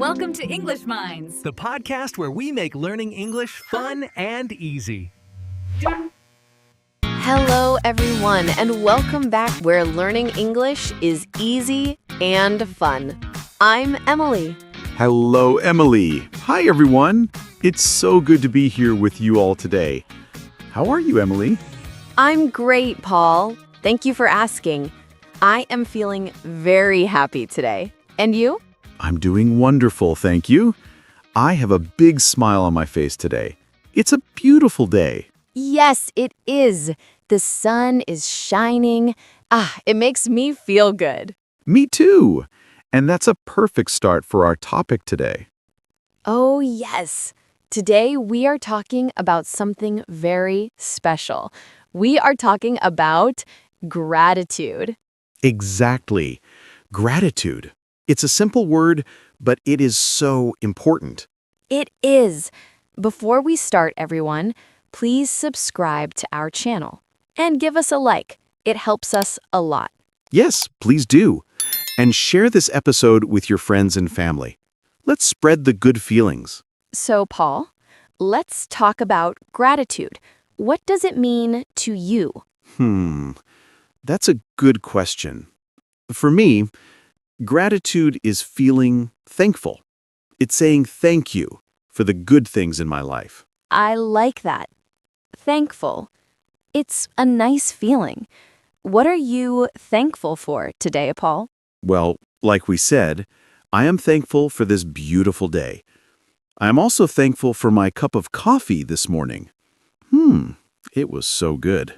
Welcome to English Minds. The podcast where we make learning English fun and easy. Hello, everyone, and welcome back where learning English is easy and fun. I'm Emily. Hello, Emily. Hi, everyone. It's so good to be here with you all today. How are you, Emily? I'm great, Paul. Thank you for asking. I am feeling very happy today. And you? I'm doing wonderful, thank you. I have a big smile on my face today. It's a beautiful day. Yes, it is. The sun is shining. It makes me feel good. Me too. And that's a perfect start for our topic today. Oh, yes. Today we are talking about something very special. We are talking about gratitude. Exactly. Gratitude. It's a simple word, but it is so important. It is. Before we start, everyone, please subscribe to our channel and give us a like. It helps us a lot. Yes, please do. And share this episode with your friends and family. Let's spread the good feelings. So, Paul, let's talk about gratitude. What does it mean to you? That's a good question. For me, gratitude is feeling thankful. It's saying thank you for the good things in my life. I like that. Thankful. It's a nice feeling. What are you thankful for today, Paul? Well, like we said, I am thankful for this beautiful day. I am also thankful for my cup of coffee this morning. It was so good.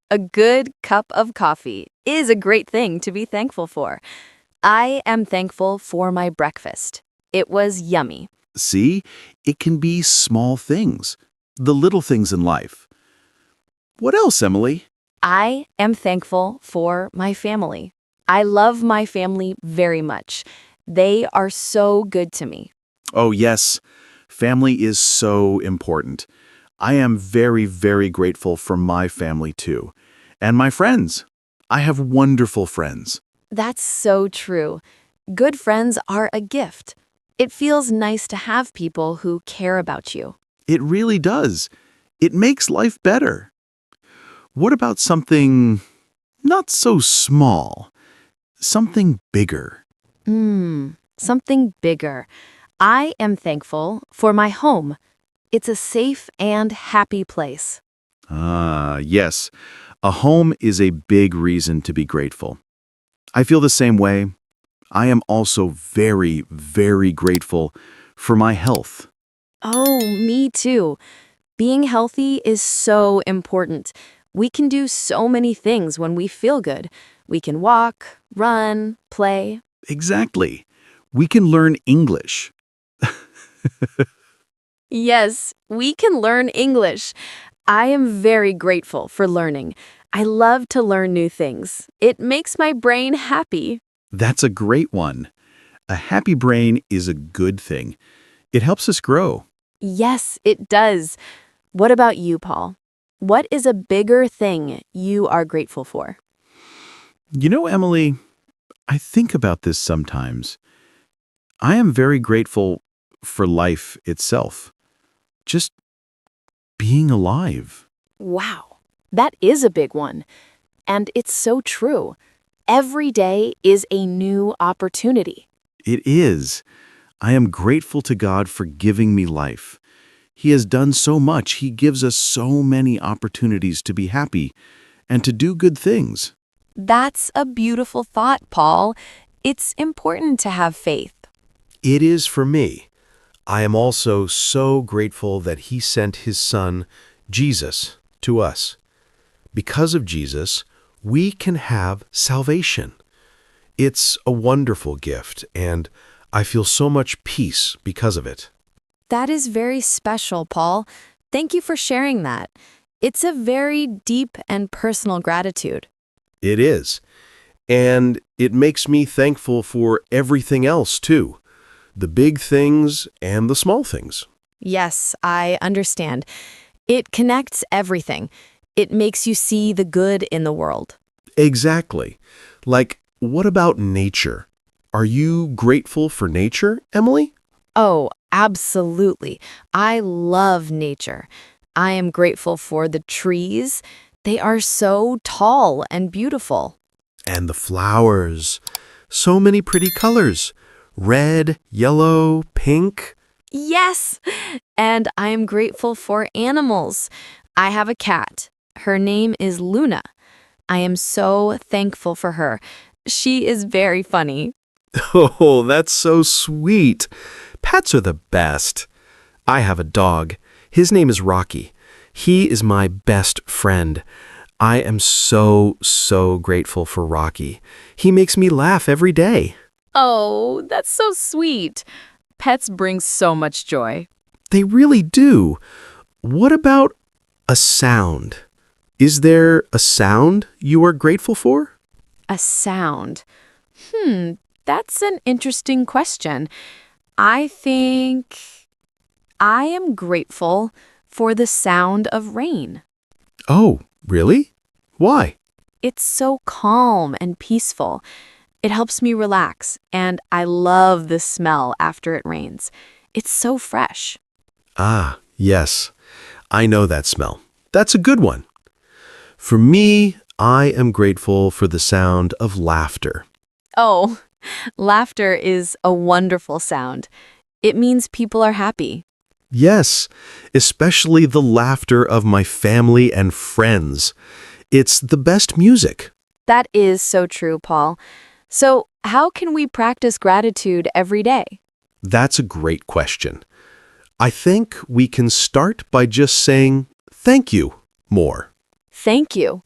A good cup of coffee is a great thing to be thankful for. I am thankful for my breakfast. It was yummy. See, it can be small things, the little things in life. What else, Emily? I am thankful for my family. I love my family very much. They are so good to me. Oh, yes. Family is so important. I am very, very grateful for my family, too. And my friends. I have wonderful friends. That's so true. Good friends are a gift. It feels nice to have people who care about you. It really does. It makes life better. What about something not so small? Something bigger. Something bigger. I am thankful for my home. It's a safe and happy place. Yes. A home is a big reason to be grateful. I feel the same way. I am also very, very grateful for my health. Oh, me too. Being healthy is so important. We can do so many things when we feel good. We can walk, run, play. Exactly. We can learn English. Yes, we can learn English. I am very grateful for learning. I love to learn new things. It makes my brain happy. That's a great one. A happy brain is a good thing. It helps us grow. Yes, it does. What about you, Paul? What is a bigger thing you are grateful for? You know, Emily, I think about this sometimes. I am very grateful for life itself. Just being alive. Wow, that is a big one. And it's so true. Every day is a new opportunity. It is. I am grateful to God for giving me life. He has done so much. He gives us so many opportunities to be happy and to do good things. That's a beautiful thought, Paul. It's important to have faith. It is for me. I am also so grateful that He sent His Son, Jesus, to us. Because of Jesus, we can have salvation. It's a wonderful gift, and I feel so much peace because of it. That is very special, Paul. Thank you for sharing that. It's a very deep and personal gratitude. It is. And it makes me thankful for everything else, too. The big things and the small things. Yes, I understand. It connects everything. It makes you see the good in the world. Exactly. Like, what about nature? Are you grateful for nature, Emily? Oh, absolutely. I love nature. I am grateful for the trees. They are so tall and beautiful. And the flowers. So many pretty colors. Red, yellow, pink. Yes! And I am grateful for animals. I have a cat. Her name is Luna. I am so thankful for her. She is very funny. Oh, that's so sweet. Pets are the best. I have a dog. His name is Rocky. He is my best friend. I am so grateful for Rocky. He makes me laugh every day. Oh, that's so sweet. Pets bring so much joy. They really do. What about a sound? Is there a sound you are grateful for? A sound. That's an interesting question. I think I am grateful for the sound of rain. Oh, really? Why? It's so calm and peaceful. It helps me relax, and I love the smell after it rains. It's so fresh. Ah, yes. I know that smell. That's a good one. For me, I am grateful for the sound of laughter. Oh, laughter is a wonderful sound. It means people are happy. Yes, especially the laughter of my family and friends. It's the best music. That is so true, Paul. So, how can we practice gratitude every day? That's a great question. I think we can start by just saying thank you more. Thank you.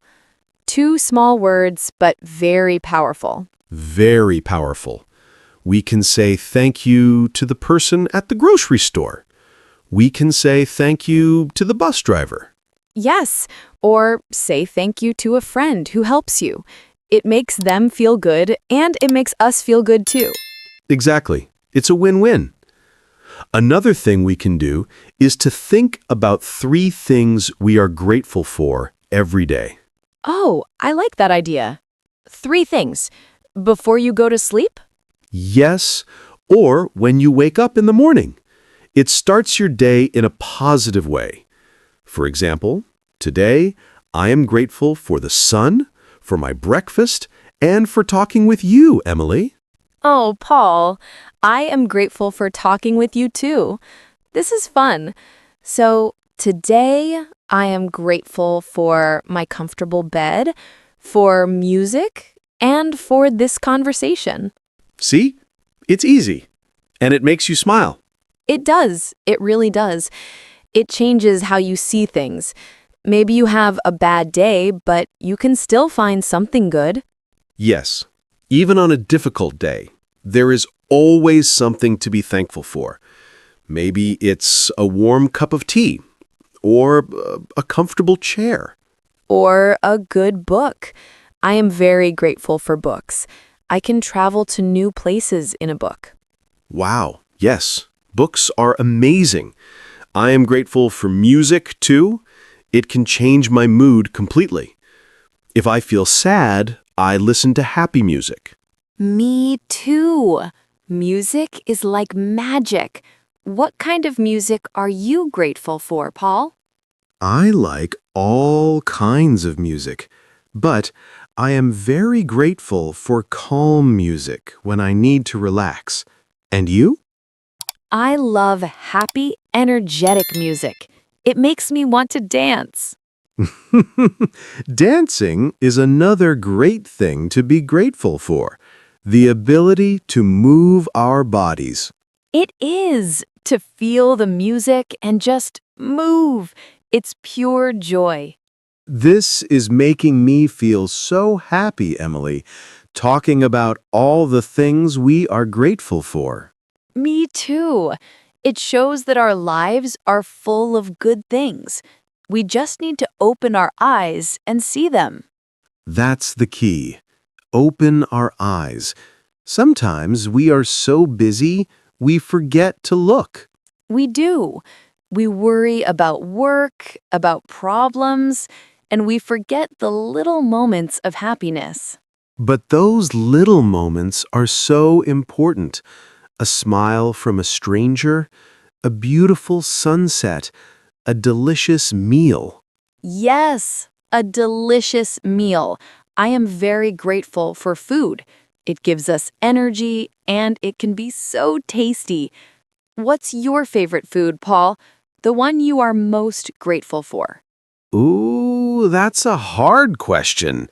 Two small words, but very powerful. Very powerful. We can say thank you to the person at the grocery store. We can say thank you to the bus driver. Yes, or say thank you to a friend who helps you. It makes them feel good, and it makes us feel good too. Exactly. It's a win-win. Another thing we can do is to think about 3 things we are grateful for every day. Oh, I like that idea. 3 things. Before you go to sleep? Yes, or when you wake up in the morning. It starts your day in a positive way. For example, today I am grateful for the sun, for my breakfast, and for talking with you, Emily. Oh, Paul, I am grateful for talking with you too. This is fun. So, today I am grateful for my comfortable bed, for music, and for this conversation. See? It's easy. And it makes you smile. It does. It really does. It changes how you see things. Maybe you have a bad day, but you can still find something good. Yes, even on a difficult day, there is always something to be thankful for. Maybe it's a warm cup of tea, or a comfortable chair. Or a good book. I am very grateful for books. I can travel to new places in a book. Wow, yes, books are amazing. I am grateful for music, too. It can change my mood completely. If I feel sad, I listen to happy music. Me too. Music is like magic. What kind of music are you grateful for, Paul? I like all kinds of music, but I am very grateful for calm music when I need to relax. And you? I love happy, energetic music. It makes me want to dance. Dancing is another great thing to be grateful for. The ability to move our bodies. It is to feel the music and just move. It's pure joy. This is making me feel so happy, Emily, talking about all the things we are grateful for. Me too. It shows that our lives are full of good things. We just need to open our eyes and see them. That's the key. Open our eyes. Sometimes we are so busy, we forget to look. We do. We worry about work, about problems, and we forget the little moments of happiness. But those little moments are so important. A smile from a stranger, a beautiful sunset, a delicious meal. Yes, a delicious meal. I am very grateful for food. It gives us energy and it can be so tasty. What's your favorite food, Paul? The one you are most grateful for? Ooh, that's a hard question.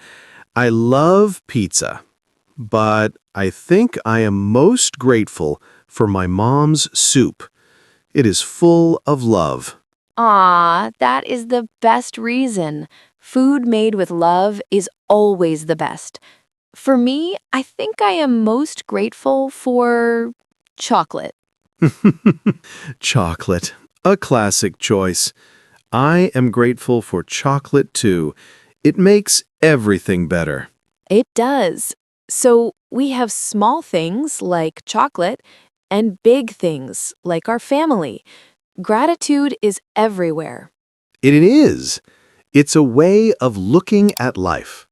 I love pizza, but I think I am most grateful for my mom's soup. It is full of love. Ah, that is the best reason. Food made with love is always the best. For me, I think I am most grateful for chocolate. Chocolate, a classic choice. I am grateful for chocolate too. It makes everything better. It does. So we have small things like chocolate and big things like our family. Gratitude is everywhere. It is. It's a way of looking at life.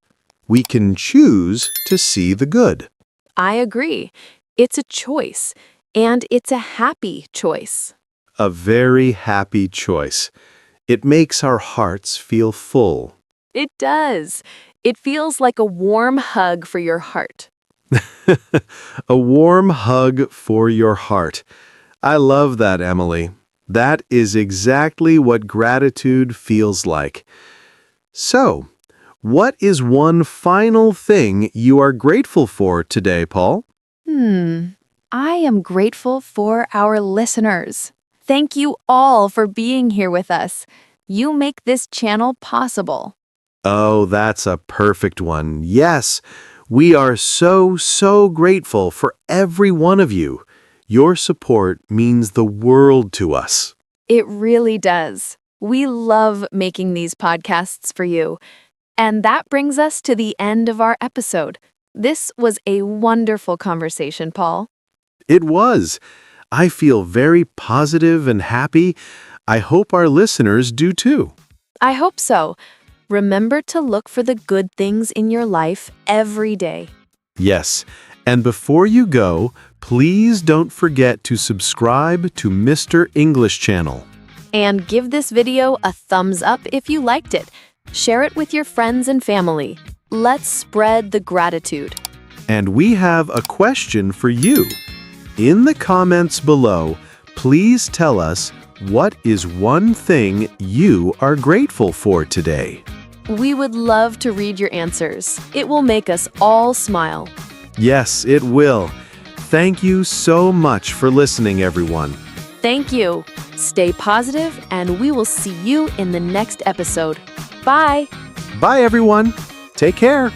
We can choose to see the good. I agree. It's a choice, and it's a happy choice. A very happy choice. It makes our hearts feel full. It does. It feels like a warm hug for your heart. A warm hug for your heart. I love that, Emily. That is exactly what gratitude feels like. So, what is one final thing you are grateful for today, Paul? I am grateful for our listeners. Thank you all for being here with us. You make this channel possible. Oh, that's a perfect one. Yes, we are so grateful for every one of you. Your support means the world to us. It really does. We love making these podcasts for you. And that brings us to the end of our episode. This was a wonderful conversation, Paul. It was. I feel very positive and happy. I hope our listeners do too. I hope so. Remember to look for the good things in your life every day. Yes, and before you go, please don't forget to subscribe to Mr. English Channel. And give this video a thumbs up if you liked it. Share it with your friends and family. Let's spread the gratitude. And we have a question for you. In the comments below, please tell us what is one thing you are grateful for today. We would love to read your answers. It will make us all smile. Yes, it will. Thank you so much for listening, everyone. Thank you. Stay positive, and we will see you in the next episode. Bye. Bye, everyone. Take care.